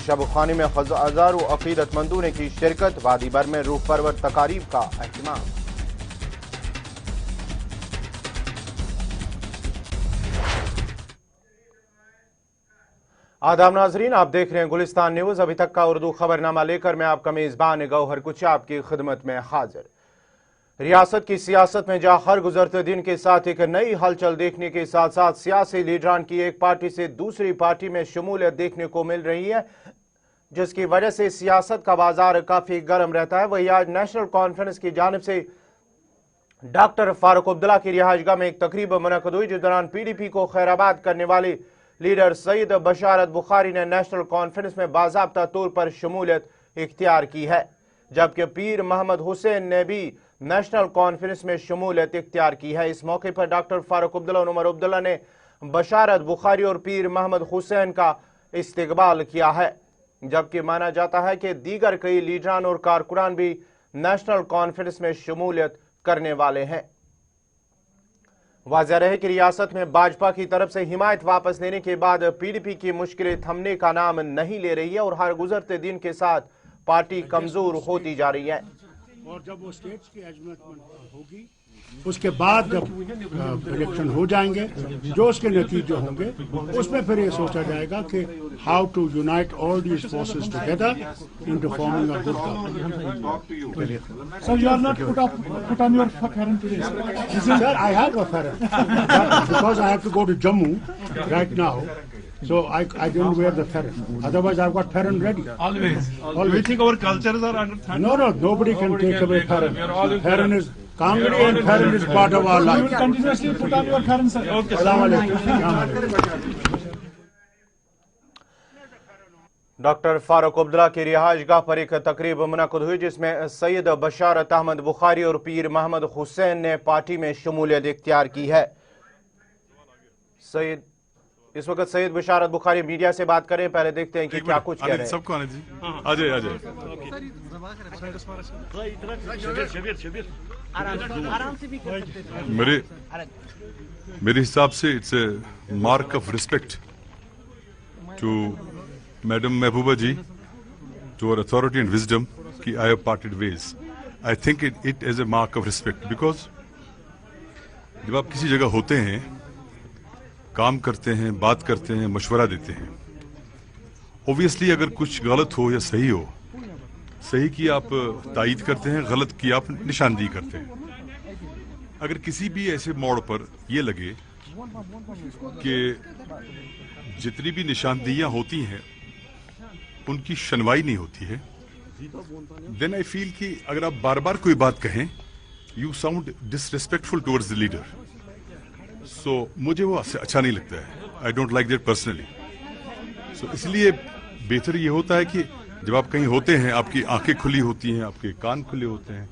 شب خوانی میں ہزاروں عقیدت مندوں نے کی شرکت، وادی بھر میں روح پرور تقاریب کا اہتمام۔ آداب ناظرین، آپ دیکھ رہے ہیں گلستان نیوز۔ ابھی تک کا اردو خبرنامہ لے کر میں آپ کا میزبان گوہر کچھ آپ کی خدمت میں حاضر۔ ریاست کی سیاست میں جہاں ہر گزرتے دن کے ساتھ ایک نئی ہلچل دیکھنے کے ساتھ ساتھ سیاسی لیڈران کی ایک پارٹی سے دوسری پارٹی میں شمولیت دیکھنے کو مل رہی ہے، جس کی وجہ سے سیاست کا بازار کافی گرم رہتا ہے، وہی آج نیشنل کانفرنس کی جانب سے ڈاکٹر فاروق عبداللہ کی رہائش گاہ میں ایک تقریب منعقد ہوئی، جس دوران پی ڈی پی کو خیرآباد کرنے والے لیڈر سید بشارت بخاری نے نیشنل کانفرنس میں باضابطہ طور پر شمولیت اختیار کی ہے، جبکہ پیر محمد حسین نے بھی نیشنل کانفرنس میں شمولیت اختیار کی ہے۔ اس موقع پر ڈاکٹر فاروق عبداللہ اور عمر عبداللہ نے بشارت بخاری اور پیر محمد حسین کا استقبال کیا ہے، جبکہ مانا جاتا ہے کہ دیگر کئی لیڈران اور کارکنان بھی نیشنل کانفرنس میں شمولیت کرنے والے ہیں۔ واضح رہے کہ ریاست میں بھاجپا کی طرف سے حمایت واپس لینے کے بعد پی ڈی پی کی مشکلیں تھمنے کا نام نہیں لے رہی ہے اور ہر گزرتے دن کے ساتھ پارٹی کمزور ہوتی جا رہی ہے۔ اور جب وہ اسٹیٹس کی ایڈجسٹمنٹ ہوگی، اس کے بعد جب الیکشن ہو جائیں گے، جو اس کے نتیجے ہوں گے، اس میں پھر یہ سوچا جائے گا کہ how to unite all these forces together into forming a good government. So you are not put on your Farhan today, sir? Sir, I have a Farhan, but because I have to go to Jammu right now, so I didn't wear the Farhan. Otherwise, I've got Farhan ready. Always. Always. Do you think our cultures are under threat? No, nobody can take away Farhan. Farhan is Kangri and Farhan is part of our You life. will continuously put on your Farhan, sir. Okay. Assalamu alaikum. Assalamu alaikum. Doctor Farooq Abdullah کی رہائش گاہ پر ایک تقریب منعقد ہوئی، جس میں سید بشارت احمد بخاری اور پیر محمد حسین نے پارٹی میں شمولیت اختیار کی ہے۔ اس وقت سید بشارت بخاری میڈیا سے بات کریں، پہلے دیکھتے ہیں کہ کیا کچھ کہہ رہے ہیں۔ سب کو آنے جی، آجائے آجائے۔ میرے حساب سے it's a mark of respect to madam Mehbooba ji, to our authority and wisdom کہ I have parted ways. I think it is a mark of respect because جب آپ کسی جگہ ہوتے ہیں، کام کرتے ہیں، بات کرتے ہیں، مشورہ دیتے ہیں، اوبویسلی اگر کچھ غلط ہو یا صحیح ہو، صحیح کی آپ تائید کرتے ہیں، غلط کی آپ نشاندہی کرتے ہیں۔ اگر کسی بھی ایسے موڑ پر یہ لگے کہ جتنی بھی نشاندہیاں ہوتی ہیں ان کی شنوائی نہیں ہوتی ہے، دین آئی فیل کہ اگر آپ بار بار کوئی بات کہیں، you sound disrespectful towards the leader, so مجھے وہ اچھا نہیں لگتا ہے، I don't like that personally. So اس لیے بہتر یہ ہوتا ہے کہ جب آپ کہیں ہوتے ہیں، آپ کی آنکھیں کھلی ہوتی ہیں، آپ کے کان کھلے ہوتے ہیں،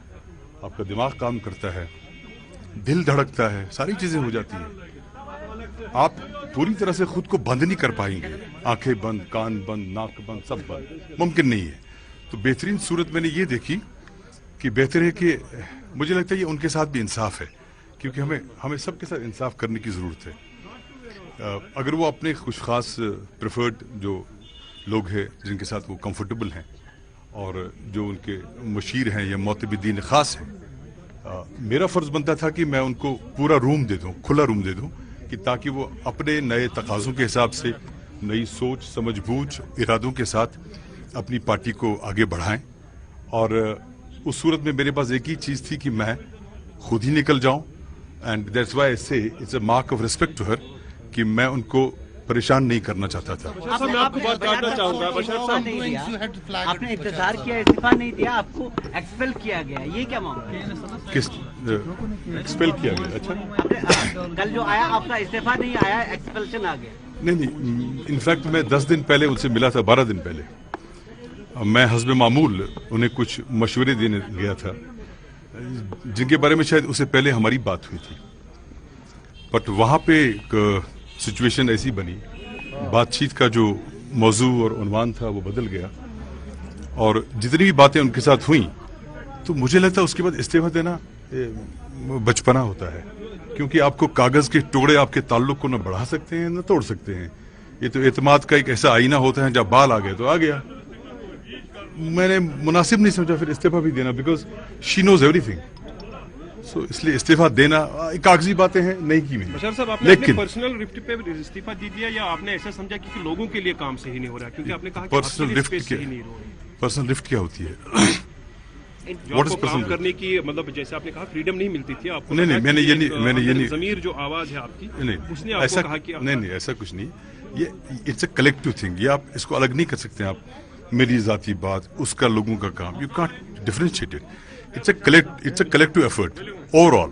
آپ کا دماغ کام کرتا ہے، دل دھڑکتا ہے، ساری چیزیں ہو جاتی ہیں۔ آپ پوری طرح سے خود کو بند نہیں کر پائیں گے، آنکھیں بند، کان بند، ناک بند، سب بند ممکن نہیں ہے۔ تو بہترین صورت میں نے یہ دیکھی کہ بہتر ہے کہ مجھے لگتا ہے یہ ان کے ساتھ بھی انصاف ہے، کیونکہ ہمیں سب کے ساتھ انصاف کرنے کی ضرورت ہے۔ اگر وہ اپنے کچھ خاص پریفرڈ جو لوگ ہیں جن کے ساتھ وہ کمفرٹیبل ہیں اور جو ان کے مشیر ہیں یا معتبر دین خاص ہیں، میرا فرض بنتا تھا کہ میں ان کو پورا روم دے دوں، کھلا روم دے دوں، کہ تاکہ وہ اپنے نئے تقاضوں کے حساب سے نئی سوچ، سمجھ بوجھ، ارادوں کے ساتھ اپنی پارٹی کو آگے بڑھائیں۔ اور اس صورت میں میرے پاس ایک ہی چیز تھی کہ میں خود ہی نکل جاؤں، and that's why I say it's a mark of respect to her کہ میں ان کو پریشان نہیں کرنا چاہتا تھا۔ میں آپ کو بات کاٹنا چاہوں گا، بشار صاحب آپ نے انتظار کیا، استعفیٰ نہیں دیا، آپ کو ایکسپیل کیا گیا، یہ کیا معاملہ ہے؟ کس ایکسپیل کیا گیا؟ اچھا، کل جو آیا آپ کا استعفیٰ نہیں آیا، ایکسپیلشن آ گیا۔ نہیں، انفیکٹ میں 10 دن پہلے ان سے ملا تھا، 12 دن پہلے۔ میں حسب معمول انہیں کچھ مشورے دینے گیا تھا جن کے بارے میں شاید اس سے پہلے ہماری بات ہوئی تھی، بٹ وہاں پہ ایک سچویشن ایسی بنی، بات چیت کا جو موضوع اور عنوان تھا وہ بدل گیا، اور جتنی بھی باتیں ان کے ساتھ ہوئیں تو مجھے لگتا ہے اس کے بعد استعفیٰ دینا بچپنا ہوتا ہے، کیونکہ آپ کو کاغذ کے ٹکڑے آپ کے تعلق کو نہ بڑھا سکتے ہیں نہ توڑ سکتے ہیں۔ یہ تو اعتماد کا ایک ایسا آئینہ ہوتا ہے، جب بال آ گئے تو آ گیا. میں نے مناسب نہیں سمجھا پھر استعفیٰ بھی دینا، because she knows everything. So اس لیے استعفیٰ دینا کاغذی باتیں ہیں، نہیں کی میں نے. بشار صاحب، آپ نے اپنے پرسنل رفٹ پہ استعفیٰ دے دیا یا آپ نے ایسا سمجھا کہ لوگوں کے لیے کام صحیح نہیں ہو رہا؟ کیونکہ آپ نے کہا کہ پرسنل رفٹ پرسنل رفٹ کیا ہوتی ہے؟ جو آپ کو کام کرنے کی مطلب جیسے آپ نے کہا فریڈم نہیں ملتی تھی آپ کو. نہیں، میں نے یہ نہیں ضمیر جو آواز ہے آپ کی، اس نے آپ ایسا کو کہا کہ نہیں، ایسا کچھ نہیں. یہ اٹس اے کلیکٹو تھنگ. یہ آپ اس کو الگ نہیں کر سکتے. آپ میری ذاتی بات، اس کا لوگوں کا کام، you can't differentiate it. It's a collective effort overall.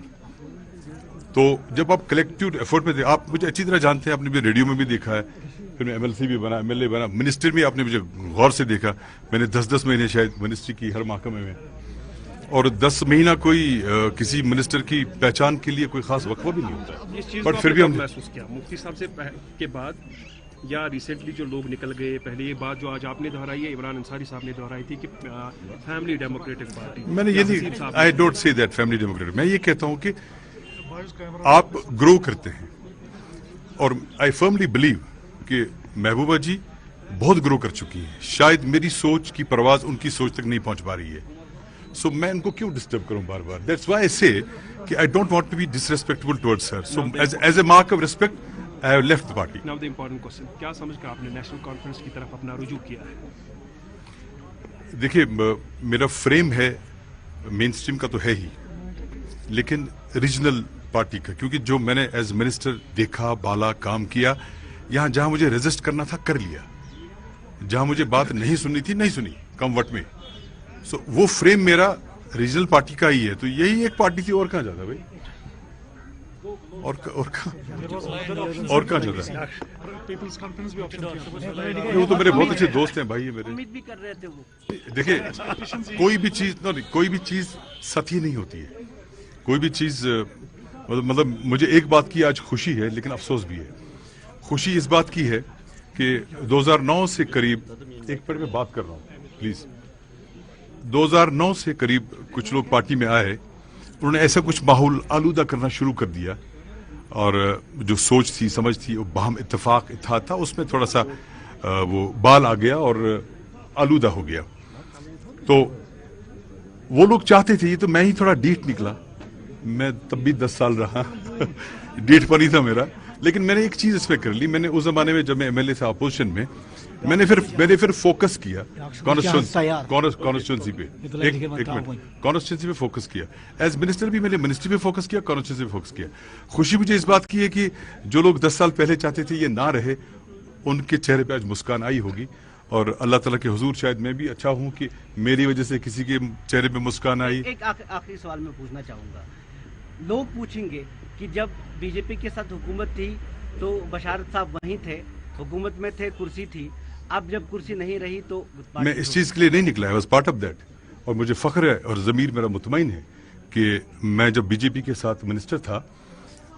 تو جب آپ کلیکٹیو ایفرٹ میں آپ مجھے اچھی طرح جانتے ہیں، آپ نے بھی ریڈیو میں بھی دیکھا ہے، پھر میں MLC بھی بنا، MLA بنا، منسٹر بھی آپ نے مجھے غور سے دیکھا. میں نے 10 مہینے شاید منسٹری کی ہر محکمے میں، اور 10 مہینہ کوئی کسی منسٹر کی پہچان کے لیے کوئی خاص وقفہ بھی نہیں ہوتا. اس چیز بٹ کو پھر بھی ہم محسوس کیا مفتی صاحب سے کے بعد یا ریسنٹلی جو لوگ نکل گئے؟ پہلے یہ بات جو آج آپ نے دہرائی ہے، عمران انصاری صاحب نے دہرائی تھی کہ فیملی ڈیموکریٹک پارٹی. میں نے یہ نہیں، I don't say that family democratic. میں یہ کہتا ہوں کہ آپ گرو کرتے ہیں، اور آئی فرملی بلیو کہ محبوبہ جی بہت گرو کر چکی ہیں. شاید میری سوچ کی پرواز ان کی سوچ تک نہیں پہنچ پا رہی ہے. سو میں ان کو کیوں ڈسٹرب کروں بار بار؟ دیٹس وائی آئی سے کہ I don't want to be disrespectful towards her. So as a mark of respect I have left the party. Now the important question, کیا سمجھ کر آپ نے نیشنل کانفرنس کی طرف اپنا رجوع کیا ہے؟ دیکھیے، میرا فریم ہے مین سٹریم کا تو ہے ہی، لیکن ریجنل پارٹی کا، کیونکہ جو میں نے ایز منسٹر دیکھا، بالا کام کیا، یہاں جہاں مجھے ریزسٹ کرنا تھا کر لیا، جہاں مجھے بات نہیں سننی تھی نہیں سنی، کم وٹ میں. سو وہ فریم میرا ریجنل پارٹی کا ہی ہے. تو یہی ایک پارٹی تھی، اور کہاں جاتا بھائی؟ اور کہاں جاتا ہے؟ وہ تو میرے بہت اچھے دوست ہیں بھائی میرے. امید بھی کر رہے تھے وہ. دیکھیں، کوئی بھی چیز ساتھی نہیں ہوتی ہے. کوئی بھی چیز مطلب مجھے ایک بات کی آج خوشی ہے، لیکن افسوس بھی ہے. خوشی اس بات کی ہے کہ 2009 سے قریب، ایک منٹ میں بات کر رہا ہوں پلیز. 2009 سے قریب کچھ لوگ پارٹی میں آئے، انہوں نے ایسا کچھ ماحول آلودہ کرنا شروع کر دیا، اور جو سوچ تھی، سمجھ تھی، وہ باہم اتفاق اتحاد تھا، اس میں تھوڑا سا وہ بال آ گیا اور آلودہ ہو گیا. تو وہ لوگ چاہتے تھے، یہ تو میں ہی تھوڑا ڈیٹ نکلا. میں تب بھی 10 سال رہا ڈیٹ پر ہی تھا میرا. لیکن میں نے ایک چیز اس پہ کر لی. میں نے اس زمانے میں جب میں MLA تھا اپوزیشن میں، میں نے پھر فوکس کیا کانسٹیچوئنسی پہ. ایک منٹ، کانسٹیچوئنسی پہ فوکس کیا. ایز منسٹر بھی میں نے منسٹری پہ فوکس کیا، کانسٹیچوئنسی پہ فوکس کیا. خوشی مجھے اس بات کی ہے کہ جو لوگ 10 سال پہلے چاہتے تھے یہ نہ رہے، ان کے چہرے پہ آج مسکان آئی ہوگی. اور اللہ تعالیٰ کے حضور شاید میں بھی اچھا ہوں کہ میری وجہ سے کسی کے چہرے پہ مسکان آئی. ایک آخری سوال میں پوچھنا چاہوں گا. لوگ پوچھیں گے کہ جب BJP کے ساتھ حکومت تھی تو بشارت صاحب وہیں تھے، حکومت میں تھے، کرسی تھی. اب جب کرسی نہیں رہی تو میں اس چیز کے لیے نہیں نکلا. I was part of that. اور مجھے فخر ہے اور ضمیر میرا مطمئن ہے کہ میں جب BJP کے ساتھ منسٹر تھا،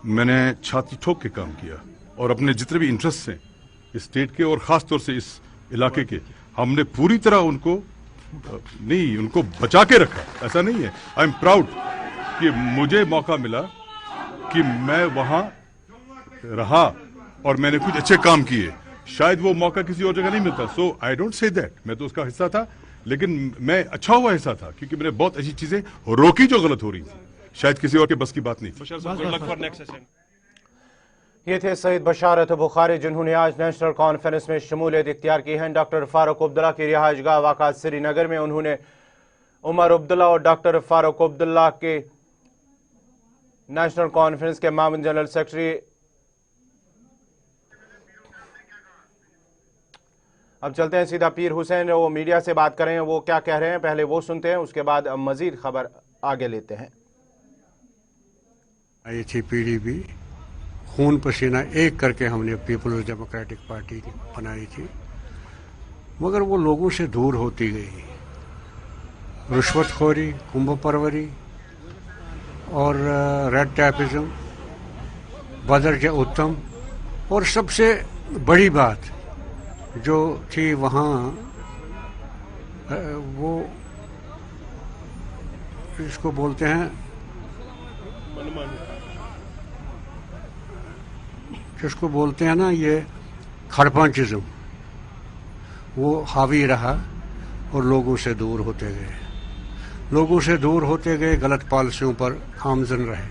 میں نے چھاتی ٹھوک کے کام کیا، اور اپنے جتنے بھی انٹرسٹ ہیں اسٹیٹ کے اور خاص طور سے اس علاقے کے، ہم نے پوری طرح ان کو بچا کے رکھا. ایسا نہیں ہے. آئی ایم پراؤڈ کہ مجھے موقع ملا کہ میں وہاں رہا اور میں نے کچھ اچھے کام کیے. شاید وہ موقع کسی اور جگہ نہیں ملتا. سو آئی ڈونٹ سے دیٹ. میں تو اس کا حصہ تھا، لیکن میں اچھا ہوا حصہ تھا، کیونکہ میں نے بہت اچھی چیزیں روکی جو غلط ہو رہی تھی. شاید کسی اور کے بس کی بات نہیں تھی. یہ تھے سعید بشارت بخاری، جنہوں نے آج نیشنل کانفرنس میں شمولیت اختیار کی ہے. ڈاکٹر فاروق عبداللہ کی رہائش گاہ واقع سری نگر میں انہوں نے عمر عبداللہ اور ڈاکٹر فاروق عبداللہ کے نیشنل کانفرنس کے معاون جنرل سیکرٹری. اب چلتے ہیں سیدھا پیر حسین، وہ میڈیا سے بات کریں، وہ کیا کہہ رہے ہیں پہلے وہ سنتے ہیں، اس کے بعد مزید خبر آگے لیتے ہیں. آئی تھی PDP، خون پسینہ ایک کر کے ہم نے پیپلز ڈیموکریٹک پارٹی بنائی تھی، مگر وہ لوگوں سے دور ہوتی گئی. رشوت خوری، کنبھ پروری اور ریڈ ٹیپزم بدرجہ اتم، اور سب سے بڑی بات جو تھی وہاں وہ اس کو بولتے ہیں جس کو بولتے ہیں نا یہ खरपांचिज्म वो हावी रहा और लोगों से दूर होते गए, लोगों से दूर होते गए, गलत पॉलिसियों पर आमजन रहे,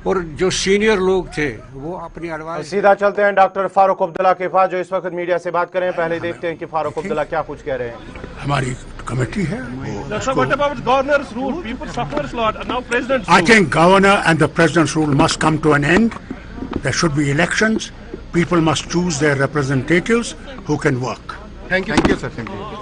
और जो सीनियर लोग थे वो अपनी एडवाइस। सीधा चलते हैं डॉक्टर फारूक अब्दुल्ला के पास जो इस वक्त मीडिया से बात कर रहे हैं। पहले देखते हैं कि फारूक अब्दुल्ला क्या कुछ कह रहे हैं। हमारी कमेटी है। I think governor and the president's rule must come to an end. There should be elections. People must choose their representatives who can work. Thank you, sir. Thank you.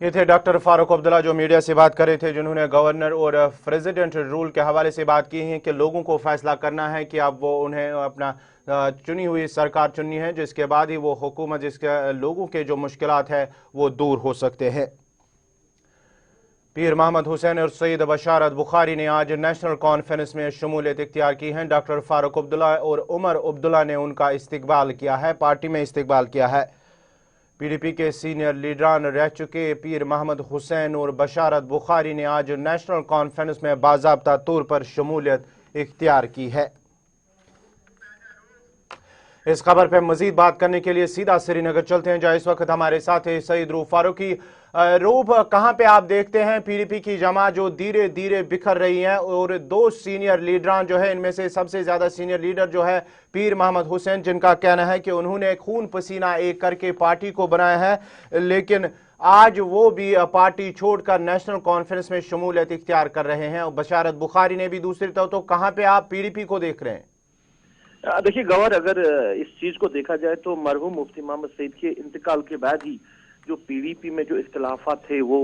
ये थे डॉक्टर फारूक अब्दुल्ला जो media से बात कर रहे थे, जिन्होंने governor और प्रेसिडेंट रूल के हवाले से बात की है कि लोगों को फैसला करना है कि अब वो उन्हें अपना चुनी हुई सरकार चुननी है, जिसके बाद ही वो हुकूमत, जिसके लोगों के जो मुश्किलात है वो दूर हो सकते हैं। पीर मोहम्मद हुसैन और सईद बशारत बुखारी ने आज नेशनल कॉन्फ्रेंस में शमूलियत इख्तियार की है। डॉक्टर फारूक अब्दुल्ला और उमर अब्दुल्ला ने उनका इस्तकबाल किया है, पार्टी में इस्तकबाल किया है। पीडीपी के सीनियर लीडरान रह चुके पीर मोहम्मद हुसैन और बशारत बुखारी ने आज नेशनल कॉन्फ्रेंस में बाज़ाब्ता तौर पर शमूलियत इख्तियार की है। इस खबर पर मजीद बात करने के लिए सीधा श्रीनगर चलते हैं, जहाँ इस वक्त हमारे साथ है सईद रूफ फारूकी। रूफ, कहाँ पे आप देखते हैं पीडीपी की जमात जो धीरे धीरे बिखर रही है, और दो सीनियर लीडरान जो है, इनमें से सबसे ज्यादा सीनियर लीडर जो है पीर मोहम्मद हुसैन, जिनका कहना है कि उन्होंने खून पसीना एक करके पार्टी को बनाया है, लेकिन आज वो भी पार्टी छोड़कर नेशनल कॉन्फ्रेंस में शमूलियत इख्तियार कर रहे हैं। और बशारत बुखारी ने भी दूसरी तरफ, तो कहाँ पे आप पीडीपी को देख रहे हैं? देखिए गवर, अगर इस चीज को देखा जाए तो मरहूम मुफ्ती मोहम्मद सईद के इंतकाल के बाद ही जो पीडीपी में जो इख्तिलाफात थे वो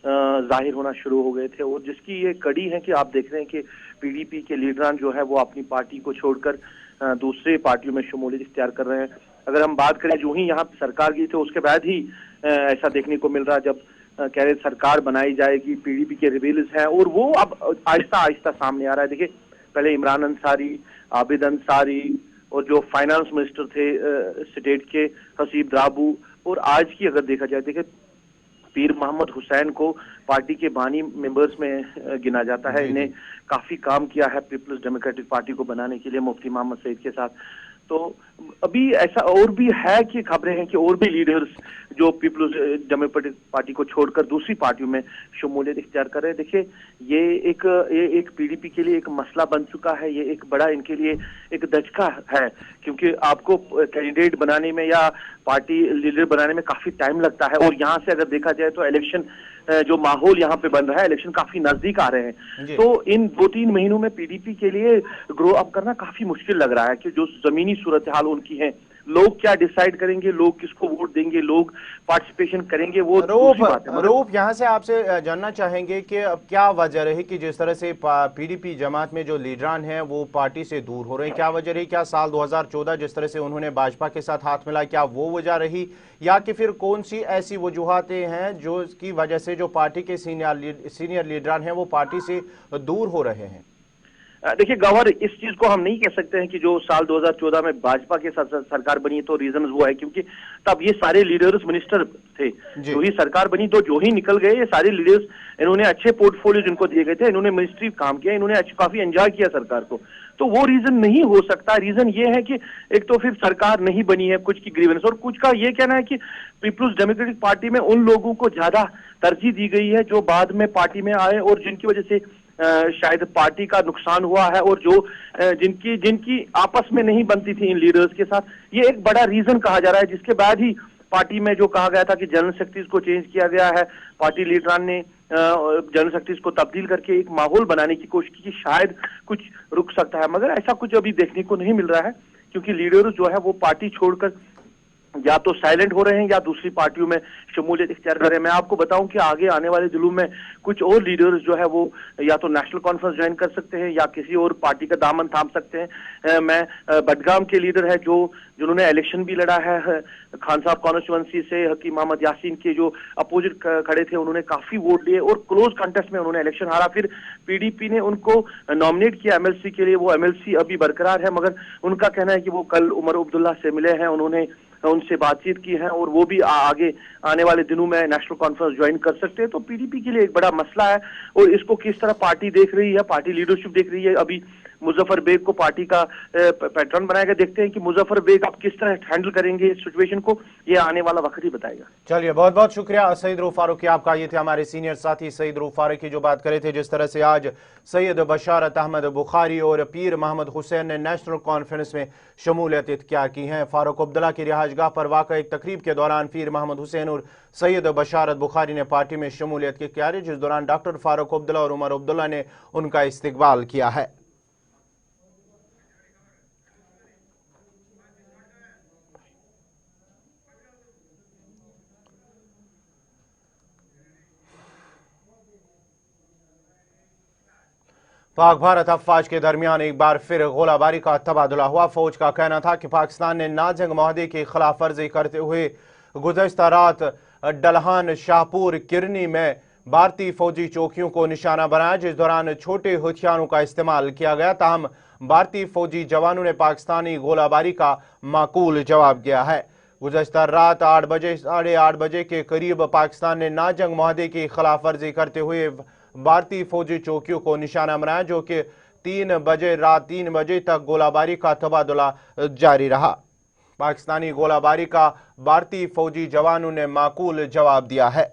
जाहिर होना शुरू हो गए थे, और जिसकी ये कड़ी है कि आप देख रहे हैं कि पीडीपी के लीडरान जो है वो अपनी पार्टी को छोड़कर दूसरे पार्टियों में शमूलियत इख्तियार कर रहे हैं। अगर हम बात करें जो ही यहाँ सरकार गई थी उसके बाद ही ऐसा देखने को मिल रहा है, जब कह रहे सरकार बनाई जाएगी, पीडीपी के रिबेल्स हैं, और वो अब आहिस्ता आहिस्ता सामने आ रहा है। देखिए पहले इमरान अंसारी, आबिद अंसारी, और जो फाइनेंस मिनिस्टर थे स्टेट के हसीब द्राबू, और आज की अगर देखा जाए, देखिए पीर मोहम्मद हुसैन को पार्टी के बानी मेंबर्स में गिना जाता है। इन्हें काफी काम किया है पीपल्स डेमोक्रेटिक पार्टी को बनाने के लिए मुफ्ती मोहम्मद सईद के साथ। तो अभी ऐसा और भी है कि खबरें हैं कि और भी लीडर्स जो पीपल्स डेमोक्रेटिक पार्टी को छोड़कर दूसरी पार्टियों में शमूलियत इख्तियार कर रहे हैं। देखिए ये एक पीडीपी के लिए एक मसला बन चुका है, ये एक बड़ा इनके लिए एक दचका है, क्योंकि आपको कैंडिडेट बनाने में या पार्टी लीडर बनाने में काफी टाइम लगता है, और यहाँ से अगर देखा जाए तो इलेक्शन जो माहौल यहाँ पे बन रहा है, इलेक्शन काफी नजदीक आ रहे हैं, तो इन 2-3 महीनों में पीडीपी के लिए ग्रो अप करना काफी मुश्किल लग रहा है कि जो जमीनी सूरत हाल उनकी है, लोग क्या डिसाइड करेंगे, लोग किसको वोट देंगे, लोग पार्टिसिपेशन करेंगे, वो रूप यहाँ से आपसे जानना चाहेंगे कि अब क्या वजह रही कि जिस तरह से पीडीपी जमात में जो लीडरान हैं वो पार्टी से दूर हो रहे हैं, क्या वजह रही? क्या साल 2014 जिस तरह से उन्होंने भाजपा के साथ हाथ मिलाया, क्या वो वजह रही, या कि फिर कौन सी ऐसी वजूहातें हैं जो की वजह से जो पार्टी के सीनियर लीडरान हैं वो पार्टी से दूर हो रहे हैं? देखिए गवर, इस चीज को हम नहीं कह सकते हैं कि जो साल 2014 में भाजपा के साथ सरकार बनी तो रीजन वो है, क्योंकि तब ये सारे लीडर्स मिनिस्टर थे, जो ही सरकार बनी तो जो ही निकल गए ये सारे लीडर्स, इन्होंने अच्छे पोर्टफोलियो जिनको दिए गए थे, इन्होंने मिनिस्ट्री काम किया, इन्होंने काफी एंजॉय किया सरकार को, तो वो रीजन नहीं हो सकता। रीजन ये है कि एक तो फिर सरकार नहीं बनी है, कुछ की ग्रीवेंस, और कुछ का ये कहना है कि पीपल्स डेमोक्रेटिक पार्टी में उन लोगों को ज्यादा तरजीह दी गई है जो बाद में पार्टी में आए और जिनकी वजह से शायद पार्टी का नुकसान हुआ है, और जो जिनकी आपस में नहीं बनती थी इन लीडर्स के साथ, ये एक बड़ा रीजन कहा जा रहा है, जिसके बाद ही पार्टी में जो कहा गया था कि जनरल सेक्रेटरीज को चेंज किया गया है, पार्टी लीडरान ने जनरल सेक्रेटरीज को तब्दील करके एक माहौल बनाने की कोशिश की कि शायद कुछ रुक सकता है, मगर ऐसा कुछ अभी देखने को नहीं मिल रहा है, क्योंकि लीडर्स जो है वो पार्टी छोड़कर या तो साइलेंट हो रहे हैं या दूसरी पार्टियों में शमूलियत इख्तियार कर रहे हैं। मैं आपको बताऊं कि आगे आने वाले दिनों में कुछ और लीडर्स जो है वो या तो नेशनल कॉन्फ्रेंस ज्वाइन कर सकते हैं या किसी और पार्टी का दामन थाम सकते हैं। मैं बडगाम के लीडर है जिन्होंने इलेक्शन भी लड़ा है खान साहब कॉन्स्टिट्यूंसी से, हकीम मोहम्मद यासीन के जो अपोजिट खड़े थे, उन्होंने काफी वोट लिए और क्लोज कंटेस्ट में उन्होंने इलेक्शन हारा, फिर पीडीपी ने उनको नॉमिनेट किया एमएलसी के लिए, वो एमएलसी अभी बरकरार है, मगर उनका कहना है कि वो कल उमर अब्दुल्ला से मिले हैं, उन्होंने उनसे बातचीत की है और वो भी आगे आने वाले दिनों में नेशनल कॉन्फ्रेंस ज्वाइन कर सकते हैं। तो पीडीपी के लिए एक बड़ा मसला है और इसको किस तरह पार्टी देख रही है, पार्टी लीडरशिप देख रही है। अभी मुजफ्फर बेग को पार्टी का पैटर्न बनाया गया। देखते हैं कि मुजफ्फर बेग आप किस तरह हैंडल करेंगे इस सिचुएशन को, ये आने वाला वक्त ही बताएगा। चलिए, बहुत बहुत शुक्रिया सईद रूफ फारूकी आपका। ये थे हमारे सीनियर साथी सईद रूफ फारूकी जो बात करे थे जिस तरह से आज सैयद बशारत अहमद बुखारी और पीर मोहम्मद हुसैन ने नेशनल कॉन्फ्रेंस में शमूलियत इख्तियार की है। फारूक अब्दुल्ला की रिहाइशगाह पर वाक़ एक तकरीब के दौरान पीर मोहम्मद हुसैन और सैयद बशारत बुखारी ने पार्टी में शमूलियत की इख्तियार, जिस दौरान डॉक्टर फारूक अब्दुल्ला और उमर अब्दुल्ला ने उनका इस्तकबाल किया है। पाक भारत अफवाज के दरमियान एक बार फिर गोलाबारी का तबादला हुआ। फौज का कहना था कि पाकिस्तान ने नाजंग माहदे की खिलाफ वर्जी करते हुए गुज़श्ता रात डलहान शाहपुर किरनी में भारतीय फौजी चौकियों को निशाना बनाया, जिस दौरान छोटे हथियारों का इस्तेमाल किया गया। ताहम भारतीय फौजी जवानों ने पाकिस्तानी गोलाबारी का माकूल जवाब दिया है। गुज़श्ता रात 8:30 बजे के करीब पाकिस्तान ने नाजंग माहदे की खिलाफ वर्जी करते हुए भारतीय फौजी चौकियों को निशाना बनाया, जो कि रात 3 बजे तक गोलाबारी का तबादला जारी रहा। पाकिस्तानी गोलाबारी का भारतीय फौजी जवानों ने माकूल जवाब दिया है।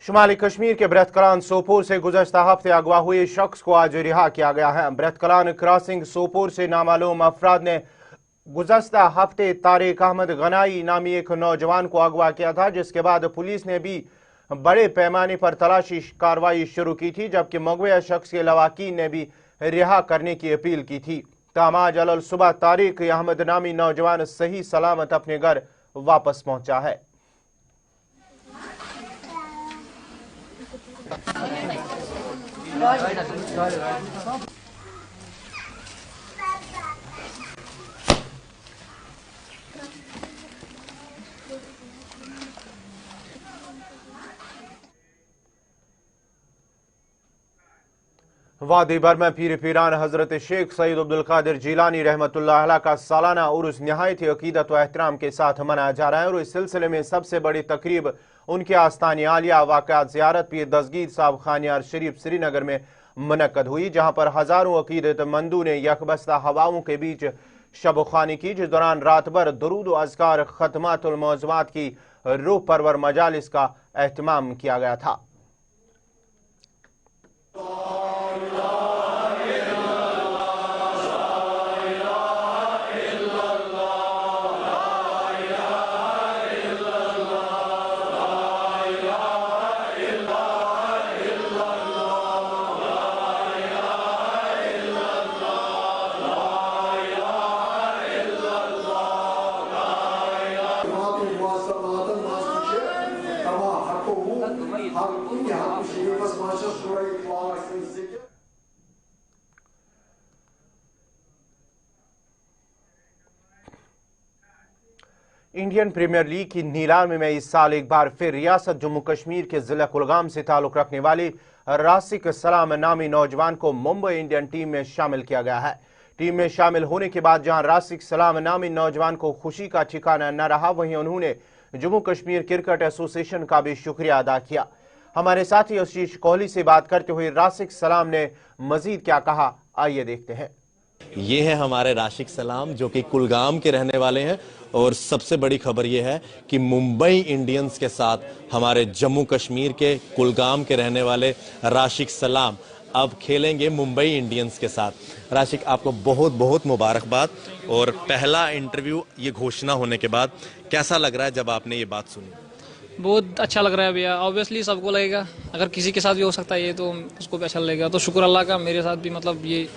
शुमाली कश्मीर के ब्रतकलान सोपोर से गुज़श्ता हफ्ते अगवा हुए शख्स को आज रिहा किया गया है। ब्रतकलान क्रॉसिंग सोपोर से नामालूम अफराद ने गुज़श्ता हफ्ते तारिक अहमद गनाई नामी एक नौजवान को अगवा किया था, जिसके बाद पुलिस ने भी बड़े पैमाने पर तलाशी कार्रवाई शुरू की थी, जबकि मगवा शख्स के लवाकीन ने भी रिहा करने की अपील की थी। ताहम आज अलल सुबह तारिक अहमद नामी नौजवान सही सलामत अपने घर वापस पहुंचा है। वादी भर में पीर पीरान हजरत शेख सईद अब्दुल कादिर जीलानी रहमतुल्लाह अलैह का सालाना उर्स निहायत अकीदत व एहतराम के साथ मनाया जा रहा है और इस सिलसिले में सबसे बड़ी तकरीब उनके आस्थान आलिया वाक़ ज़ियारत पीर दस्तगीर साहब खानियार शरीफ श्रीनगर में मुनक्कद हुई, जहाँ पर हज़ारों अकीदतमंदों ने यकबस्ता हवाओं के बीच शब ख़्वानी की, जिस दौरान रात भर दुरूद व अज़कार ख़त्मातुल मौज़ूआत की रूह परवर मजालिस का एहतमाम किया गया था। इंडियन प्रीमियर लीग की नीलामी में इस साल एक बार फिर रियासत जम्मू कश्मीर के जिला कुलगाम से ताल्लुक रखने वाली रासिक सलाम नामी नौजवान को मुंबई इंडियन टीम में शामिल किया गया है। टीम में शामिल होने के बाद जहां रासिक सलाम नामी नौजवान को खुशी का ठिकाना न रहा, वहीं उन्होंने जम्मू कश्मीर क्रिकेट एसोसिएशन का भी शुक्रिया अदा किया। हमारे साथी आशीष कोहली से बात करते हुए रासिक सलाम ने मजीद क्या कहा, आइए देखते हैं। ये है हमारे राशिक सलाम जो कि कुलगाम के रहने वाले हैं और सबसे बड़ी खबर ये है कि मुंबई इंडियंस के साथ हमारे जम्मू कश्मीर के कुलगाम के रहने वाले राशिक सलाम अब खेलेंगे मुंबई इंडियंस के साथ। राशिक, आपको बहुत बहुत मुबारकबाद। और पहला इंटरव्यू ये घोषणा होने के बाद कैसा लग रहा है जब आपने ये बात सुनी? बहुत अच्छा लग रहा है भैया। ऑब्वियसली सबको लगेगा, अगर किसी के साथ भी हो सकता है ये तो उसको भी अच्छा लगेगा। तो शुक्र अल्लाह का, मेरे साथ भी मतलब ये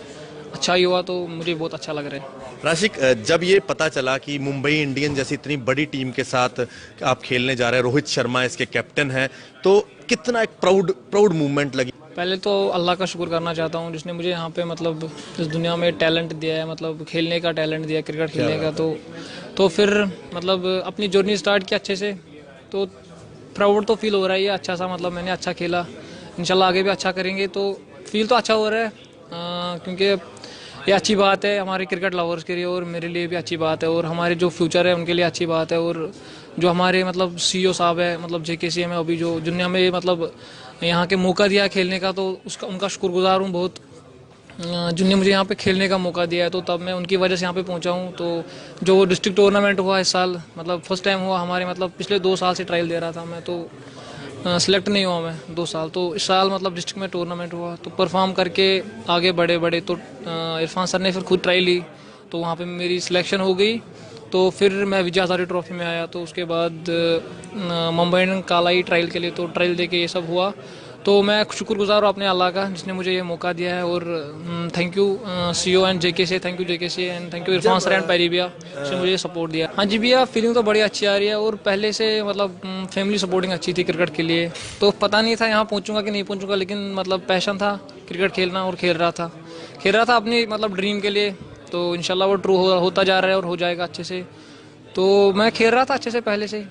अच्छा ही हुआ तो मुझे बहुत अच्छा लग रहा है। राशिक, जब ये पता चला कि मुंबई इंडियंस जैसी इतनी बड़ी टीम के साथ आप खेलने जा रहे हैं, रोहित शर्मा इसके कैप्टन हैं, तो कितना एक प्राउड मूवमेंट लगी? पहले तो अल्लाह का शुक्र करना चाहता हूँ जिसने मुझे यहाँ पे मतलब इस दुनिया में टैलेंट दिया है, मतलब खेलने का टैलेंट दिया, क्रिकेट खेलने का। तो फिर मतलब अपनी जर्नी स्टार्ट की अच्छे से। तो प्राउड तो फील हो रहा है, ये अच्छा सा मतलब मैंने अच्छा खेला, इंशाल्लाह आगे भी अच्छा करेंगे, तो फील तो अच्छा हो रहा है क्योंकि ये अच्छी बात है हमारे क्रिकेट लवर्स के लिए और मेरे लिए भी अच्छी बात है और हमारे जो फ्यूचर है उनके लिए अच्छी बात है। और जो हमारे मतलब CEO साहब है मतलब JKC में अभी जो जिन्होंने हमें मतलब यहाँ के मौका दिया खेलने का, तो उसका उनका शुक्रगुजार हूँ बहुत, जिनने मुझे यहाँ पे खेलने का मौका दिया है, तो तब मैं उनकी वजह से यहाँ पे पहुँचा हूँ। तो जो डिस्ट्रिक्ट टूर्नामेंट हुआ इस साल मतलब फर्स्ट टाइम हुआ हमारे, मतलब पिछले 2 साल से ट्रायल दे रहा था मैं, तो सिलेक्ट नहीं हुआ मैं 2 साल, तो इस साल मतलब डिस्ट्रिक्ट में टूर्नामेंट हुआ तो परफॉर्म करके आगे बढ़े तो इरफान सर ने फिर खुद ट्रायल ली, तो वहाँ पे मेरी सिलेक्शन हो गई, तो फिर मैं विजय हजारे ट्रॉफी में आया, तो उसके बाद मुंबई इंडियंस कालाई ट्रायल के लिए, तो ट्रायल दे के ये सब हुआ। तो मैं शुक्रगुजार हूँ अपने अल्लाह का जिसने मुझे ये मौका दिया है, और thank you CEO and JKC, thank you JKC and thank you Irfan sir and पैरी भैया जिसने मुझे सपोर्ट दिया। हाँ जी भैया, फीलिंग तो बड़ी अच्छी आ रही है और पहले से मतलब फैमिली सपोर्टिंग अच्छी थी क्रिकेट के लिए, तो पता नहीं था यहाँ पहुँचूंगा कि नहीं पहुँचूंगा, लेकिन मतलब पैशन था क्रिकेट खेलना और खेल रहा था अपनी मतलब ड्रीम के लिए, तो इंशाल्लाह वो ट्रू होता जा रहा है और हो जाएगा अच्छे से। तो मैं खेल रहा था अच्छे से पहले से,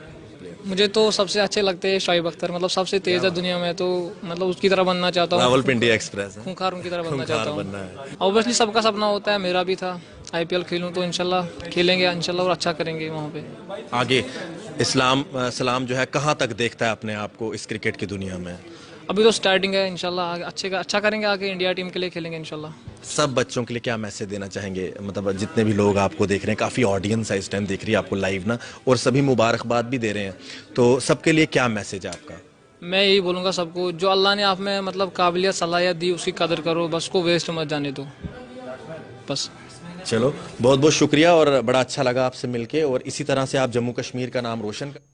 मुझे तो सबसे अच्छे लगते हैं शाहिब अख्तर, मतलब सबसे तेज है दुनिया में, तो मतलब उसकी तरह बनना चाहता हूँ, रावलपिंडी एक्सप्रेस खूंखार उनकी तरह बनना चाहता हूँ। ऑब्वियसली सबका सपना होता है, मेरा भी था IPL खेलूं, तो इंशाल्लाह खेलेंगे इंशाल्लाह और अच्छा करेंगे वहाँ पे। आगे इस्लाम सलाम जो है कहाँ तक देखता है अपने आप को इस क्रिकेट की दुनिया में? अभी तो स्टार्टिंग है, इंशाल्लाह अच्छा करेंगे, आगे इंडिया टीम के लिए खेलेंगे इंशाल्लाह। सब बच्चों के लिए क्या मैसेज देना चाहेंगे? मतलब जितने भी लोग आपको देख रहे हैं, काफ़ी ऑडियंस है इस टाइम देख रही है आपको लाइव ना, और सभी मुबारकबाद भी दे रहे हैं, तो सबके लिए क्या मैसेज है आपका? मैं यही बोलूँगा सबको, जो अल्लाह ने आप में मतलब काबिलियत सलाहियत दी उसकी कदर करो, बस को वेस्ट मत जाने दो बस। चलो बहुत बहुत शुक्रिया और बड़ा अच्छा लगा आपसे मिलके, और इसी तरह से आप जम्मू कश्मीर का नाम रोशन कर।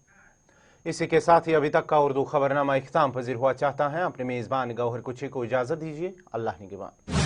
इसी के साथ ही अभी तक का उर्दू खबरनामा इख्तिताम पजीर हुआ चाहता है। अपने मेज़बान गौहर कुची को इजाज़त दीजिए। अल्लाह निगहबान।